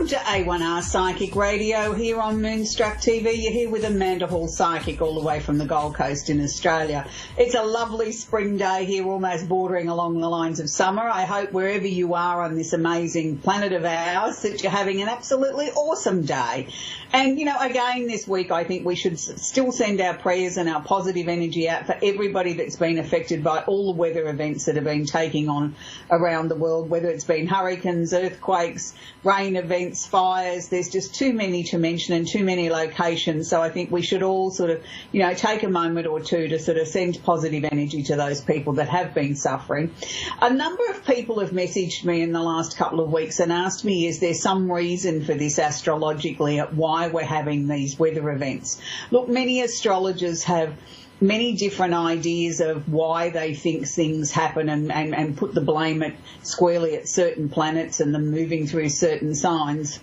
Welcome to A1R Psychic Radio here on Moonstruck TV. You're here with Amanda Hall Psychic all the way from the Gold Coast in Australia. It's a lovely spring day here, almost bordering along the lines of summer. I hope wherever you are on this amazing planet of ours that you're having an absolutely awesome day. And, you know, again this week I think we should still send our prayers and our positive energy out for everybody that's been affected by all the weather events that have been taking on around the world, whether it's been hurricanes, earthquakes, rain events, fires. There's just too many to mention and too many locations. So I think we should all sort of, you know, take a moment or two to sort of send positive energy to those people that have been suffering. A number of people have messaged me in the last couple of weeks and asked me, is there some reason for this astrologically at why we're having these weather events? Look, many astrologers have many different ideas of why they think things happen and put the blame squarely at certain planets and them moving through certain signs.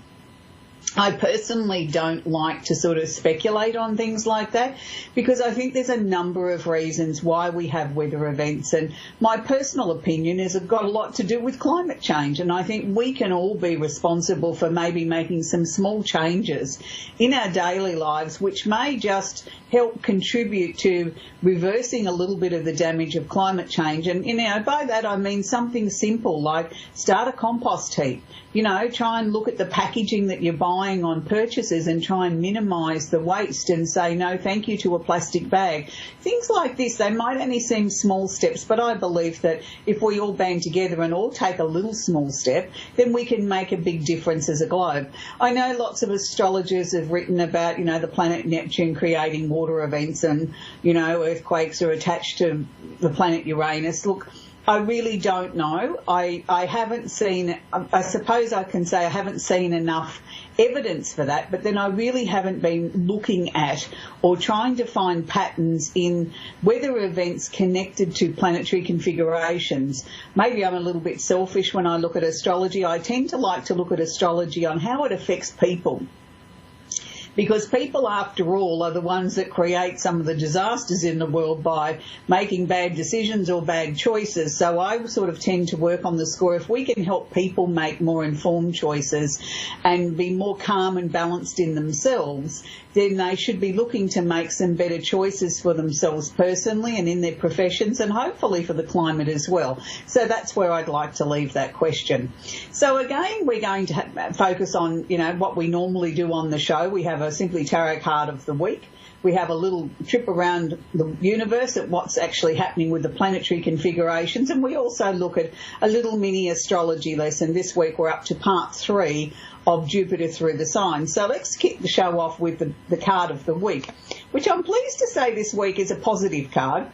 I personally don't like to sort of speculate on things like that because I think there's a number of reasons why we have weather events, and my personal opinion is it's got a lot to do with climate change, and I think we can all be responsible for maybe making some small changes in our daily lives which may just help contribute to reversing a little bit of the damage of climate change. And, you know, by that I mean something simple like start a compost heap. You know, try and look at the packaging that you're buying on purchases and try and minimise the waste and say no thank you to a plastic bag. Things like this, they might only seem small steps, but I believe that if we all band together and all take a little small step, then we can make a big difference as a globe. I know lots of astrologers have written about, you know, the planet Neptune creating water events and, you know, earthquakes are attached to the planet Uranus. Look, I really don't know. I haven't seen, I suppose I can say I haven't seen enough evidence for that, but then I really haven't been looking at or trying to find patterns in weather events connected to planetary configurations. Maybe I'm a little bit selfish when I look at astrology. I tend to like to look at astrology on how it affects people, because people, after all, are the ones that create some of the disasters in the world by making bad decisions or bad choices. So I sort of tend to work on the score, if we can help people make more informed choices and be more calm and balanced in themselves, then they should be looking to make some better choices for themselves personally and in their professions, and hopefully for the climate as well. So that's where I'd like to leave that question. So again, we're going to focus on, you know, what we normally do on the show. We have a Simply Tarot card of the week. We have a little trip around the universe at what's actually happening with the planetary configurations, and we also look at a little mini astrology lesson. This week we're up to part 3 of Jupiter through the signs. So let's kick the show off with the card of the week, which I'm pleased to say this week is a positive card.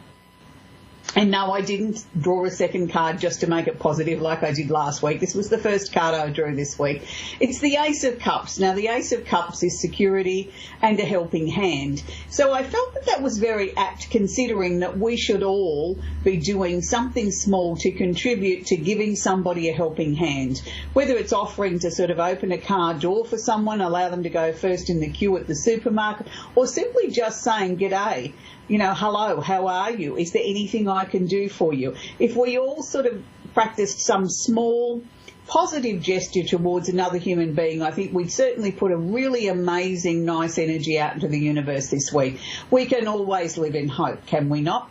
And no, I didn't draw a second card just to make it positive like I did last week. This was the first card I drew this week. It's the Ace of Cups. Now, the Ace of Cups is security and a helping hand. So I felt that that was very apt, considering that we should all be doing something small to contribute to giving somebody a helping hand, whether it's offering to sort of open a car door for someone, allow them to go first in the queue at the supermarket, or simply just saying, "G'day. You know, hello, how are you? Is there anything I can do for you?" If we all sort of practiced some small positive gesture towards another human being, I think we'd certainly put a really amazing, nice energy out into the universe this week. We can always live in hope, can we not?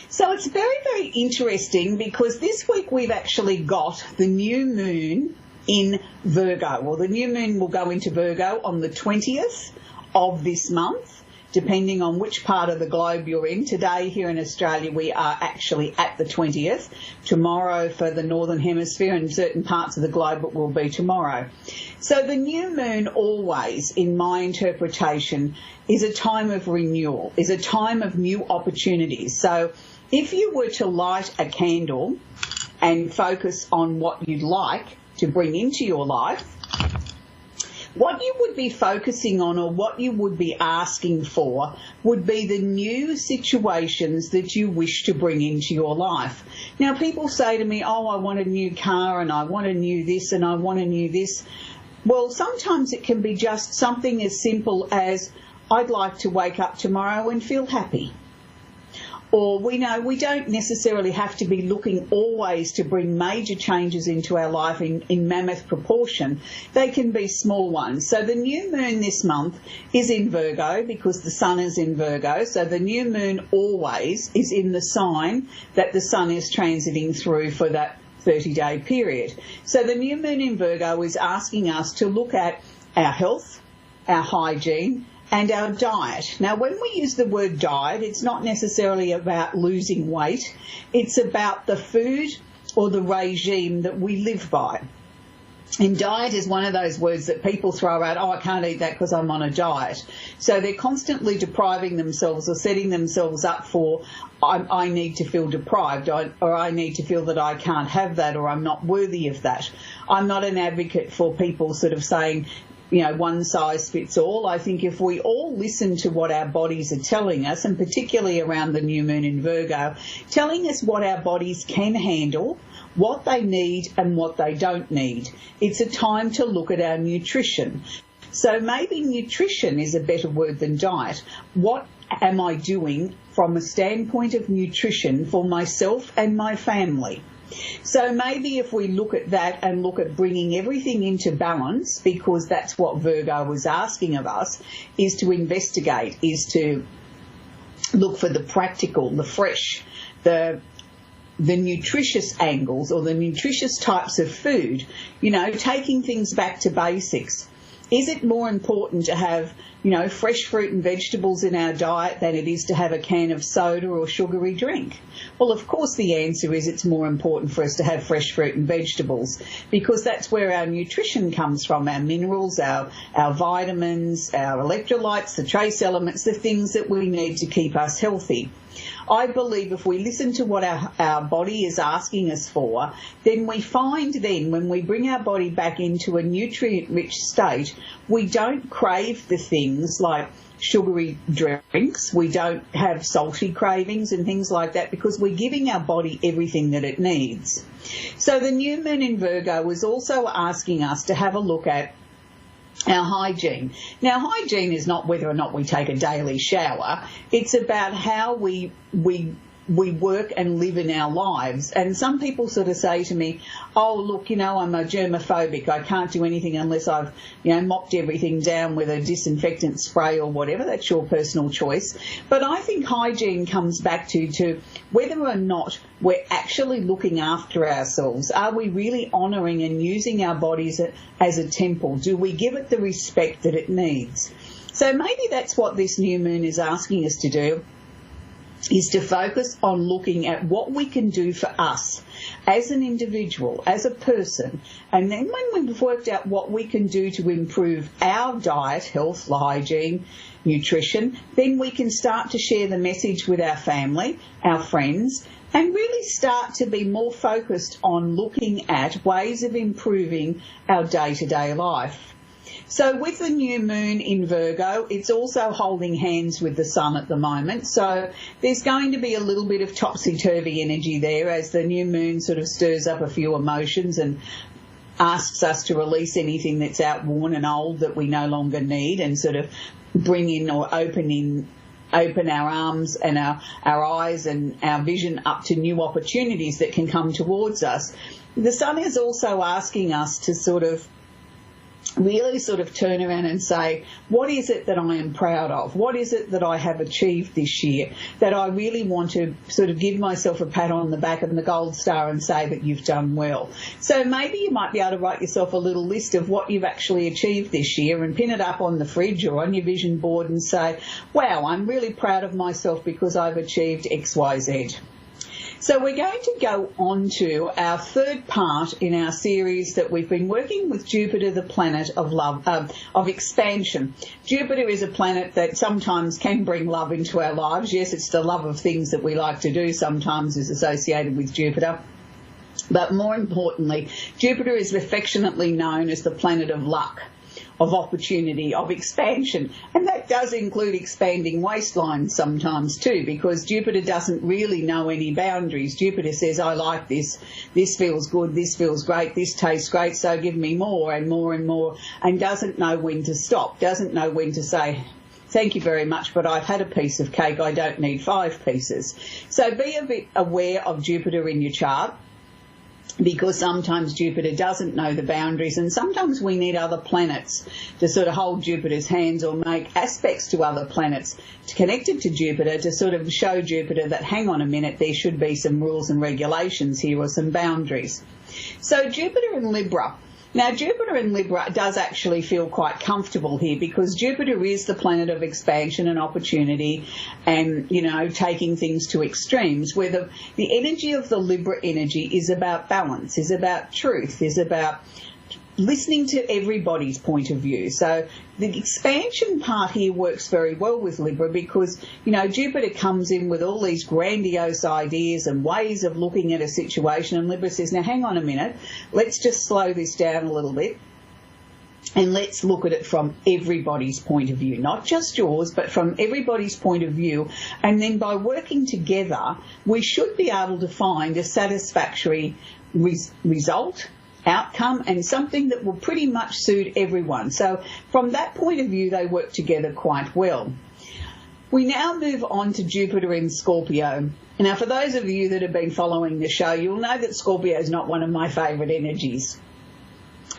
So it's very, very interesting because this week we've actually got the new moon in Virgo. Well, the new moon will go into Virgo on the 20th of this month, depending on which part of the globe you're in. Today here in Australia we are actually at the 20th. Tomorrow for the Northern Hemisphere and certain parts of the globe it will be tomorrow. So the new moon always, in my interpretation, is a time of renewal, is a time of new opportunities. So if you were to light a candle and focus on what you'd like to bring into your life, what you would be focusing on, or what you would be asking for, would be the new situations that you wish to bring into your life. Now, people say to me, "Oh, I want a new car and I want a new this and I want a new this." Well, sometimes it can be just something as simple as, "I'd like to wake up tomorrow and feel happy. or we know we don't necessarily have to be looking always to bring major changes into our life in mammoth proportion. They can be small ones. So the new moon this month is in Virgo because the sun is in Virgo. So the new moon always is in the sign that the sun is transiting through for that 30-day period. So the new moon in Virgo is asking us to look at our health, our hygiene, and our diet. Now, when we use the word diet, it's not necessarily about losing weight. It's about the food or the regime that we live by. And diet is one of those words that people throw out, oh, I can't eat that because I'm on a diet. So they're constantly depriving themselves or setting themselves up for, I need to feel deprived, or I need to feel that I can't have that, or I'm not worthy of that. I'm not an advocate for people sort of saying, you know, one size fits all. I think if we all listen to what our bodies are telling us, and particularly around the new moon in Virgo, telling us what our bodies can handle, what they need and what they don't need. It's a time to look at our nutrition. So maybe nutrition is a better word than diet. What am I doing from a standpoint of nutrition for myself and my family? So maybe if we look at that and look at bringing everything into balance, because that's what Virgo was asking of us, is to investigate, is to look for the practical, the fresh, the nutritious angles or the nutritious types of food, you know, taking things back to basics. Is it more important to have, you know, fresh fruit and vegetables in our diet than it is to have a can of soda or sugary drink? Well, of course the answer is it's more important for us to have fresh fruit and vegetables, because that's where our nutrition comes from, our minerals, our vitamins, our electrolytes, the trace elements, the things that we need to keep us healthy. I believe if we listen to what our body is asking us for, then we find then when we bring our body back into a nutrient-rich state, we don't crave the things like sugary drinks, we don't have salty cravings and things like that, because we're giving our body everything that it needs. So the new moon in Virgo is also asking us to have a look at our hygiene. Now, hygiene is not whether or not we take a daily shower. It's about how we work and live in our lives. And some people sort of say to me, oh, look, you know, I'm a germophobic. I can't do anything unless I've, you know, mopped everything down with a disinfectant spray or whatever. That's your personal choice. But I think hygiene comes back to whether or not we're actually looking after ourselves. Are we really honouring and using our bodies as a temple? Do we give it the respect that it needs? So maybe that's what this new moon is asking us to do, is to focus on looking at what we can do for us as an individual, as a person. And then when we've worked out what we can do to improve our diet, health, hygiene, nutrition, then we can start to share the message with our family, our friends, and really start to be more focused on looking at ways of improving our day-to-day life. So with the new moon in Virgo, it's also holding hands with the sun at the moment. So there's going to be a little bit of topsy-turvy energy there as the new moon sort of stirs up a few emotions and asks us to release anything that's outworn and old that we no longer need, and sort of bring in or open our arms and our eyes and our vision up to new opportunities that can come towards us. The sun is also asking us to really turn around and say, what is it that I am proud of? What is it that I have achieved this year that I really want to sort of give myself a pat on the back and the gold star and say that you've done well? So maybe you might be able to write yourself a little list of what you've actually achieved this year and pin it up on the fridge or on your vision board and say, wow, I'm really proud of myself because I've achieved X, Y, Z. So we're going to go on to our third part in our series that we've been working with Jupiter, the planet of love, of expansion. Jupiter is a planet that sometimes can bring love into our lives. Yes, it's the love of things that we like to do sometimes is associated with Jupiter. But more importantly, Jupiter is affectionately known as the planet of luck, of opportunity, of expansion. And that does include expanding waistlines sometimes too, because Jupiter doesn't really know any boundaries. Jupiter says, I like this, this feels good, this feels great, this tastes great, so give me more and more and more, and doesn't know when to stop, doesn't know when to say, thank you very much, but I've had a piece of cake. I don't need 5 pieces. So be a bit aware of Jupiter in your chart, because sometimes Jupiter doesn't know the boundaries, and sometimes we need other planets to sort of hold Jupiter's hands or make aspects to other planets connected to Jupiter to sort of show Jupiter that, hang on a minute, there should be some rules and regulations here or some boundaries. So Jupiter in Libra. Now, Jupiter in Libra does actually feel quite comfortable here, because Jupiter is the planet of expansion and opportunity and, you know, taking things to extremes, where the energy of the Libra energy is about balance, is about truth, is about listening to everybody's point of view. So the expansion part here works very well with Libra, because, you know, Jupiter comes in with all these grandiose ideas and ways of looking at a situation, and Libra says, now hang on a minute, let's just slow this down a little bit and let's look at it from everybody's point of view, not just yours, but from everybody's point of view. And then by working together, we should be able to find a satisfactory result, outcome, and something that will pretty much suit everyone. So from that point of view, they work together quite well. We now move on to Jupiter in Scorpio. Now, for those of you that have been following the show, you'll know that Scorpio is not one of my favourite energies.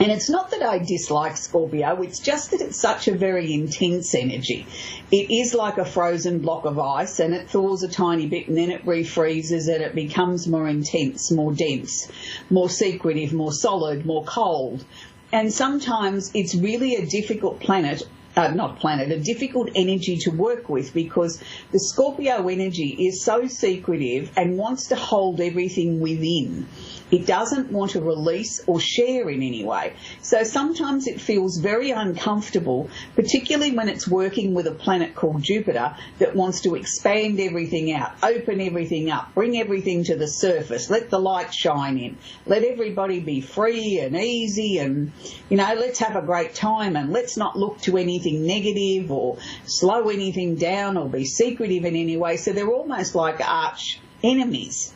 And it's not that I dislike Scorpio, it's just that it's such a very intense energy. It is like a frozen block of ice, and it thaws a tiny bit and then it refreezes and it becomes more intense, more dense, more secretive, more solid, more cold. And sometimes it's really a difficult a difficult energy to work with, because the Scorpio energy is so secretive and wants to hold everything within. It doesn't want to release or share in any way. So sometimes it feels very uncomfortable, particularly when it's working with a planet called Jupiter that wants to expand everything out, open everything up, bring everything to the surface, let the light shine in, let everybody be free and easy, and, you know, let's have a great time, and let's not look to anything negative or slow anything down or be secretive in any way. So they're almost like arch enemies,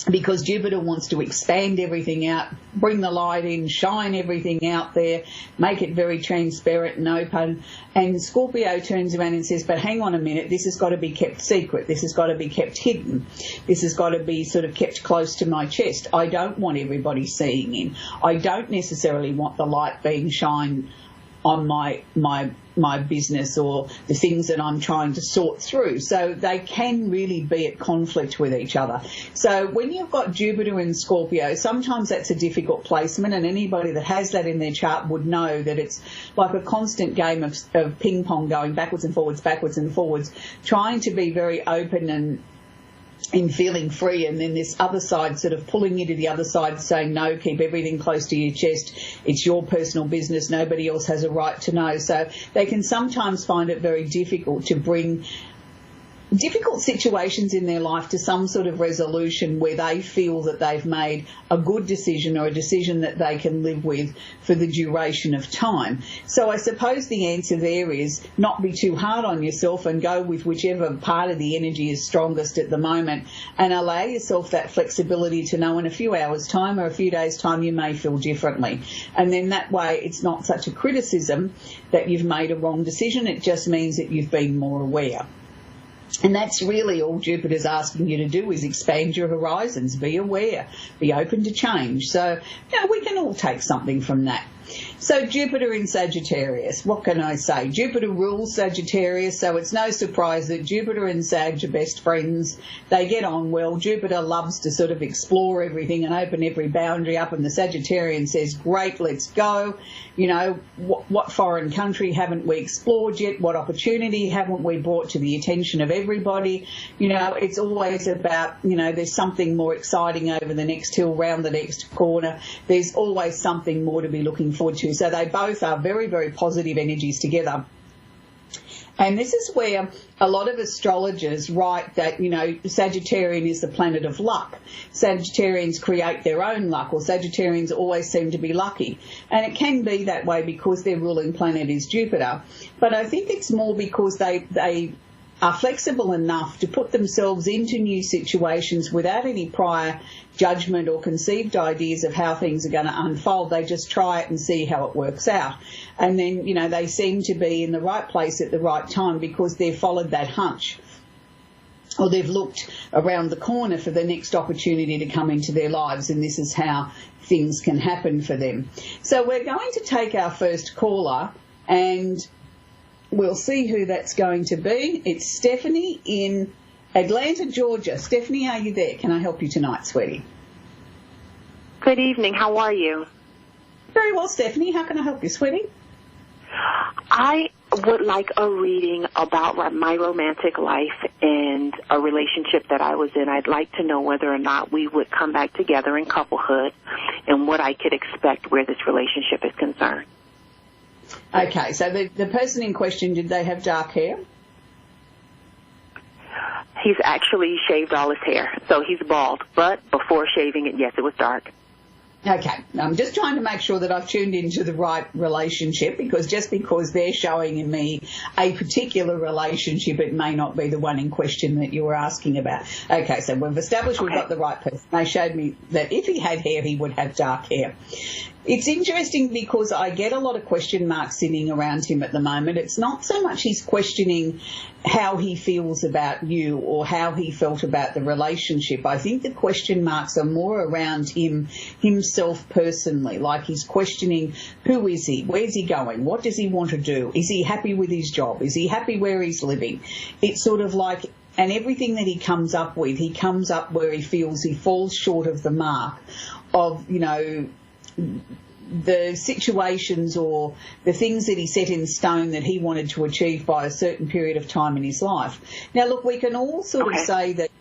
because Jupiter wants to expand everything out, bring the light in, shine everything out there, make it very transparent and open. And Scorpio turns around and says, but hang on a minute, this has got to be kept secret, this has got to be kept hidden, this has got to be sort of kept close to my chest. I don't want everybody seeing in. I don't necessarily want the light being shined on my business or the things that I'm trying to sort through. So they can really be at conflict with each other. So when you've got Jupiter in Scorpio, sometimes that's a difficult placement, and anybody that has that in their chart would know that it's like a constant game of ping pong, going backwards and forwards, trying to be very open and feeling free, and then this other side sort of pulling you to the other side, saying, no, keep everything close to your chest, it's your personal business, nobody else has a right to know. So they can sometimes find it very difficult to bring difficult situations in their life to some sort of resolution where they feel that they've made a good decision, or a decision that they can live with for the duration of time. So I suppose the answer there is not be too hard on yourself and go with whichever part of the energy is strongest at the moment, and allow yourself that flexibility to know in a few hours' time or a few days' time you may feel differently. And then that way it's not such a criticism that you've made a wrong decision, it just means that you've been more aware. And that's really all Jupiter's asking you to do, is expand your horizons, be aware, be open to change. So, you know, we can all take something from that. So Jupiter in Sagittarius, what can I say? Jupiter rules Sagittarius, so it's no surprise that Jupiter and Sag are best friends. They get on well. Jupiter loves to sort of explore everything and open every boundary up, and the Sagittarian says, great, let's go. You know, what foreign country haven't we explored yet? What opportunity haven't we brought to the attention of everybody? You know, it's always about, you know, there's something more exciting over the next hill, round the next corner. There's always something more to be looking forward to. So they both are very, very positive energies together. And this is where a lot of astrologers write that, you know, Sagittarian is the planet of luck. Sagittarians create their own luck, or Sagittarians always seem to be lucky. And it can be that way because their ruling planet is Jupiter. But I think it's more because they are flexible enough to put themselves into new situations without any prior judgment or conceived ideas of how things are going to unfold. They just try it and see how it works out. And then, you know, they seem to be in the right place at the right time because they've followed that hunch, or they've looked around the corner for the next opportunity to come into their lives, and this is how things can happen for them. So we're going to take our first caller, and we'll see who that's going to be. It's Stephanie in Atlanta, Georgia. Stephanie, are you there? Can I help you tonight, sweetie? Good evening. How are you? Very well, Stephanie. How can I help you, sweetie? I would like a reading about my romantic life and a relationship that I was in. I'd like to know whether or not we would come back together in couplehood and what I could expect where this relationship is concerned. Okay, so the person in question, did they have dark hair? He's actually shaved all his hair, so he's bald. But before shaving it, yes, it was dark. Okay, I'm just trying to make sure that I've tuned into the right relationship, because just because they're showing in me a particular relationship, it may not be the one in question that you were asking about. Okay, so we've established we've got the right person. They showed me that if he had hair, he would have dark hair. It's interesting because I get a lot of question marks sitting around him at the moment. It's not so much he's questioning how he feels about you or how he felt about the relationship. I think the question marks are more around himself personally, like he's questioning who is he, where's he going, what does he want to do, is he happy with his job, is he happy where he's living. It's sort of like, and everything that he comes up with, he comes up where he feels he falls short of the mark of, you know, the situations or the things that he set in stone that he wanted to achieve by a certain period of time in his life. Now, look, we can all sort of say that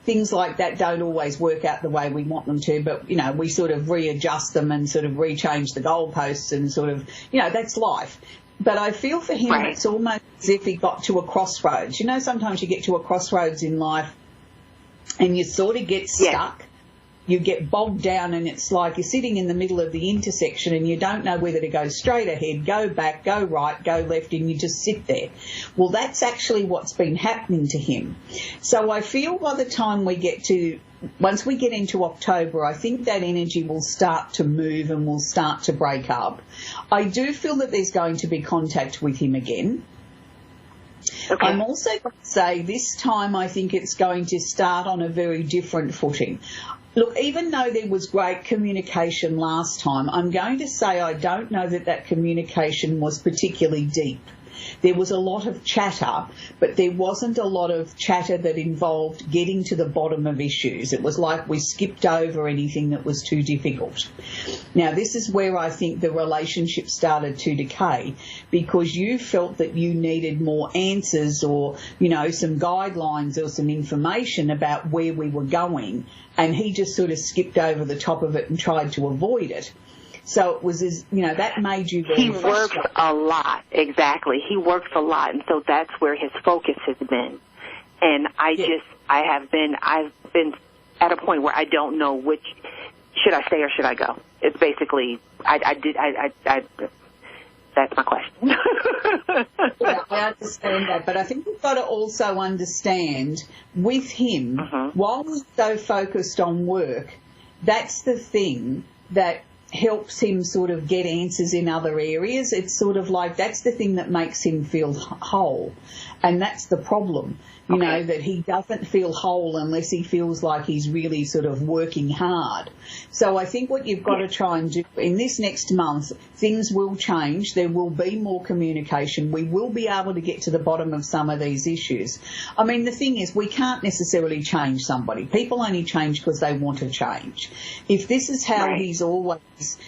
things like that don't always work out the way we want them to, but, you know, we sort of readjust them and sort of rechange the goalposts and sort of, you know, that's life. But I feel for him it's almost as if he got to a crossroads. You know, sometimes you get to a crossroads in life and you sort of get stuck. You get bogged down and it's like you're sitting in the middle of the intersection and you don't know whether to go straight ahead, go back, go right, go left, and you just sit there. Well, that's actually what's been happening to him. So I feel by the time once we get into October, I think that energy will start to move and will start to break up. I do feel that there's going to be contact with him again. Okay. I'm also going to say this time I think it's going to start on a very different footing. Look, even though there was great communication last time, I'm going to say I don't know that communication was particularly deep. There was a lot of chatter, but there wasn't a lot of chatter that involved getting to the bottom of issues. It was like we skipped over anything that was too difficult. Now, this is where I think the relationship started to decay, because you felt that you needed more answers or, you know, some guidelines or some information about where we were going, and he just sort of skipped over the top of it and tried to avoid it. So it was, you know, that made you very frustrated. He works a lot, exactly. He works a lot, and so that's where his focus has been. And I've been at a point where I don't know which, should I stay or should I go? It's basically, that's my question. Yeah, I understand that, but I think we've got to also understand with him, while he's so focused on work, that's the thing that helps him sort of get answers in other areas. It's sort of like that's the thing that makes him feel whole, and that's the problem. You know, that he doesn't feel whole unless he feels like he's really sort of working hard. So I think what you've got to try and do in this next month, things will change. There will be more communication. We will be able to get to the bottom of some of these issues. I mean, the thing is, we can't necessarily change somebody. People only change because they want to change. If this is how he's always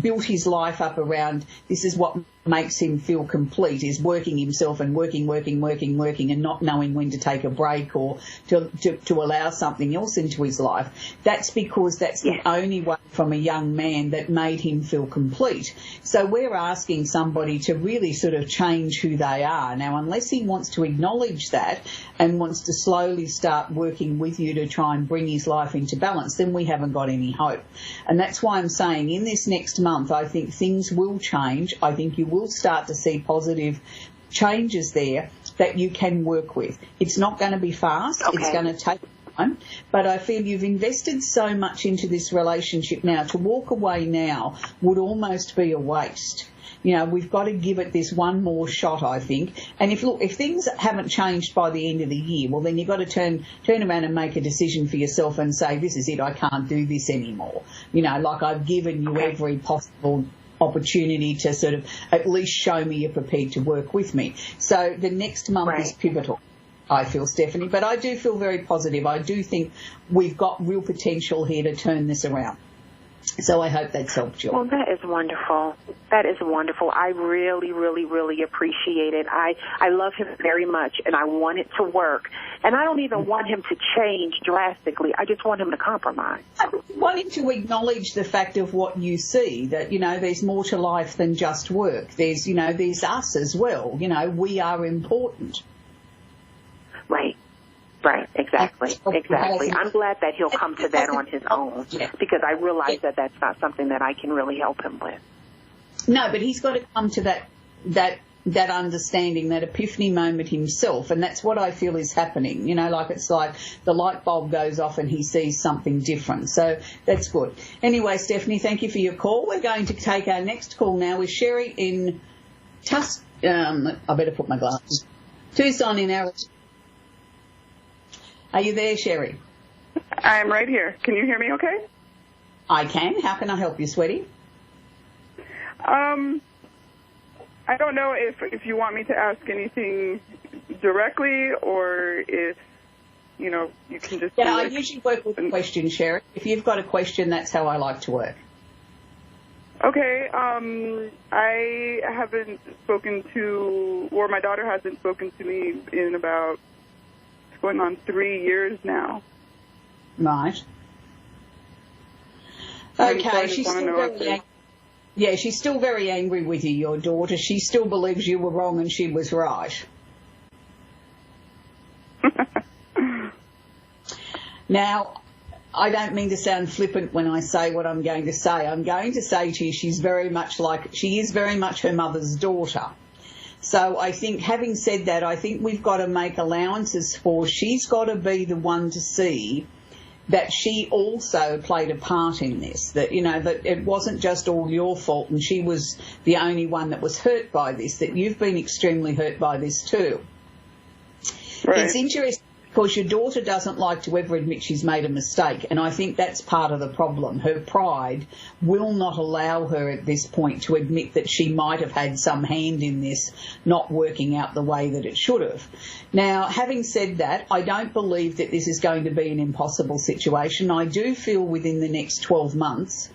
built his life up around, this is what makes him feel complete, is working himself and working and not knowing when to take a break or to allow something else into his life. That's because that's the only way from a young man that made him feel complete. So we're asking somebody to really sort of change who they are. Now, unless he wants to acknowledge that and wants to slowly start working with you to try and bring his life into balance, then we haven't got any hope. And that's why I'm saying in this next month, I think things will change. I think you will start to see positive changes there, that you can work with. It's not going to be fast. Okay. It's going to take time. But I feel you've invested so much into this relationship now. To walk away now would almost be a waste. You know, we've got to give it this one more shot, I think. And if things haven't changed by the end of the year, well, then you've got to turn around and make a decision for yourself and say, this is it, I can't do this anymore. You know, like I've given you every possible opportunity to sort of at least show me you're prepared to work with me. So the next month is pivotal, I feel, Stephanie. But I do feel very positive. I do think we've got real potential here to turn this around. So I hope that's helped you. Well, that is wonderful. That is wonderful. I really, really, really appreciate it. I love him very much, and I want it to work. And I don't even want him to change drastically. I just want him to compromise. I want him to acknowledge the fact of what you see, that, you know, there's more to life than just work. There's, you know, there's us as well. You know, we are important. Right. Right, exactly. I'm glad that he'll come to that on his own, because I realize that that's not something that I can really help him with. No, but he's got to come to that understanding, that epiphany moment himself, and that's what I feel is happening. You know, like it's like the light bulb goes off and he sees something different. So that's good. Anyway, Stephanie, thank you for your call. We're going to take our next call now with Sherry in I better put my glasses. Tucson in Arizona. Are you there, Sherry? I'm right here. Can you hear me okay? I can. How can I help you, sweetie? I don't know if you want me to ask anything directly, or if, you know, you can just... Yeah, I usually work with a question, Sherry. If you've got a question, that's how I like to work. Okay. I haven't spoken to, or my daughter hasn't spoken to me in about... going on 3 years now. Right. Okay, she's still very angry with you, your daughter. She still believes you were wrong and she was right. Now, I don't mean to sound flippant when I say what I'm going to say. I'm going to say to you she is very much her mother's daughter. So I think, having said that, I think we've got to make allowances for, she's got to be the one to see that she also played a part in this, that, you know, that it wasn't just all your fault and she was the only one that was hurt by this, that you've been extremely hurt by this too. Right. It's interesting because your daughter doesn't like to ever admit she's made a mistake, and I think that's part of the problem. Her pride will not allow her at this point to admit that she might have had some hand in this not working out the way that it should have. Now, having said that, I don't believe that this is going to be an impossible situation. I do feel within the next 12 months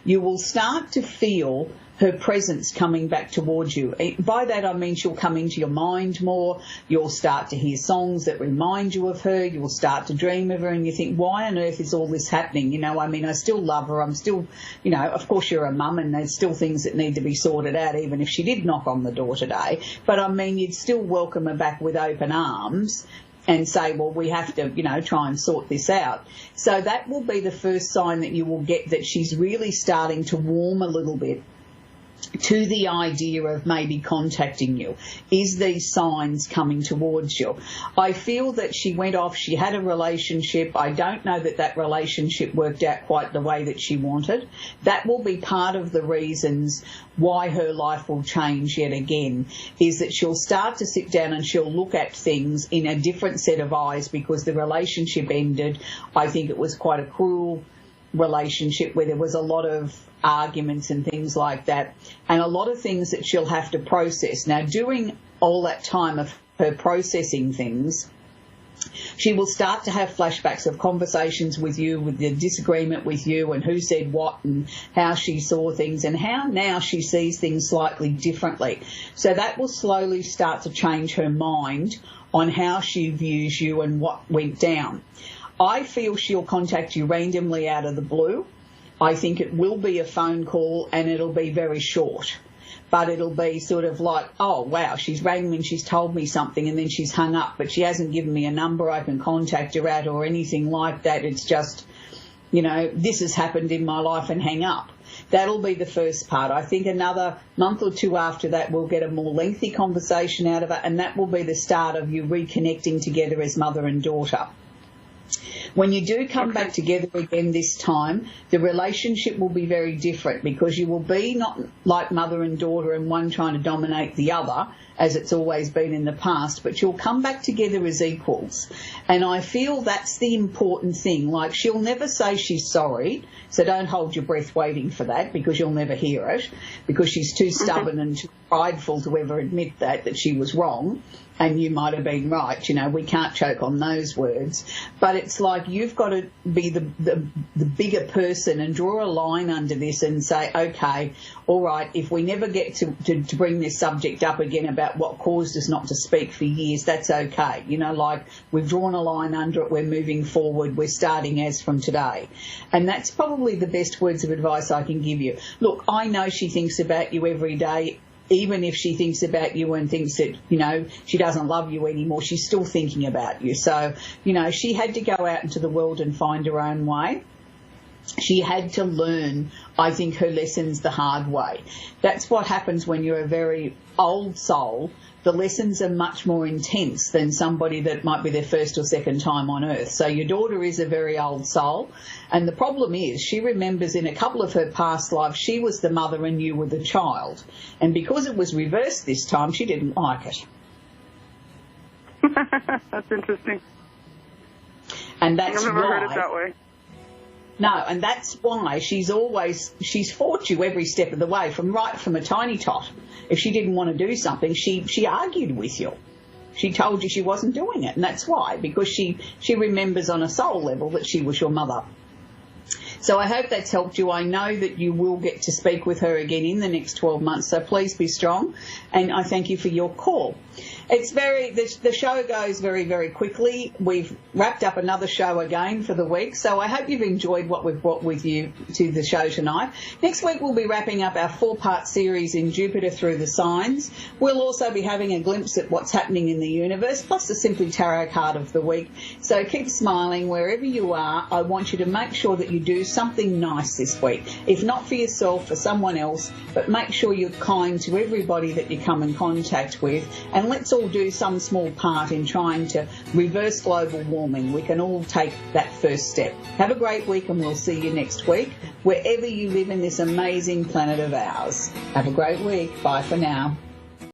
you will start to feel her presence coming back towards you. By that I mean she'll come into your mind more, you'll start to hear songs that remind you of her, you'll start to dream of her, and you think, why on earth is all this happening? You know, I mean, I still love her, I'm still, you know, of course you're a mum and there's still things that need to be sorted out even if she did knock on the door today, but I mean, you'd still welcome her back with open arms and say, well, we have to, you know, try and sort this out. So that will be the first sign that you will get that she's really starting to warm a little bit to the idea of maybe contacting you. Is these signs coming towards you? I feel that she went off, she had a relationship. I don't know that that relationship worked out quite the way that she wanted. That will be part of the reasons why her life will change yet again, is that she'll start to sit down and she'll look at things in a different set of eyes because the relationship ended. I think it was quite a cruel relationship where there was a lot of arguments and things like that, and a lot of things that she'll have to process. Now, during all that time of her processing things, she will start to have flashbacks of conversations with you, with the disagreement with you and who said what and how she saw things and how now she sees things slightly differently. So that will slowly start to change her mind on how she views you and what went down. I feel she'll contact you randomly out of the blue. I think it will be a phone call and it'll be very short. But it'll be sort of like, oh, wow, she's rang me and she's told me something and then she's hung up, but she hasn't given me a number I can contact her at or anything like that. It's just, you know, this has happened in my life and hang up. That'll be the first part. I think another month or two after that we'll get a more lengthy conversation out of it, and that will be the start of you reconnecting together as mother and daughter. When you do come back together again this time, the relationship will be very different, because you will be not like mother and daughter and one trying to dominate the other, as it's always been in the past, but you'll come back together as equals. And I feel that's the important thing. Like, she'll never say she's sorry, so don't hold your breath waiting for that, because you'll never hear it, because she's too stubborn and too prideful to ever admit that she was wrong. And you might have been right. You know, we can't choke on those words. But it's like you've got to be the bigger person and draw a line under this and say, okay, all right, if we never get to bring this subject up again about what caused us not to speak for years, that's okay. You know, like, we've drawn a line under it, we're moving forward, we're starting as from today. And that's probably the best words of advice I can give you. Look, I know she thinks about you every day. Even if she thinks about you and thinks that, you know, she doesn't love you anymore, she's still thinking about you. So, you know, she had to go out into the world and find her own way. She had to learn, I think, her lessons the hard way. That's what happens when you're a very old soul. The lessons are much more intense than somebody that might be their first or second time on earth. So your daughter is a very old soul, and the problem is she remembers in a couple of her past lives she was the mother and you were the child. And because it was reversed this time, she didn't like it. That's interesting. And that's I've never why, heard it that way. No, and that's why she's fought you every step of the way, from a tiny tot. If she didn't want to do something, she argued with you. She told you she wasn't doing it, and that's why, because she remembers on a soul level that she was your mother. So I hope that's helped you. I know that you will get to speak with her again in the next 12 months, so please be strong, and I thank you for your call. The show goes very, very quickly. We've wrapped up another show again for the week, so I hope you've enjoyed what we've brought with you to the show tonight. Next week we'll be wrapping up our 4-part series in Jupiter through the signs. We'll also be having a glimpse at what's happening in the universe, plus the Simply Tarot card of the week. So keep smiling wherever you are. I want you to make sure that you do something nice this week. If not for yourself, for someone else, but make sure you're kind to everybody that you come in contact with, and let's all do some small part in trying to reverse global warming. We can all take that first step. Have a great week, and we'll see you next week, wherever you live in this amazing planet of ours. Have a great week. Bye for now.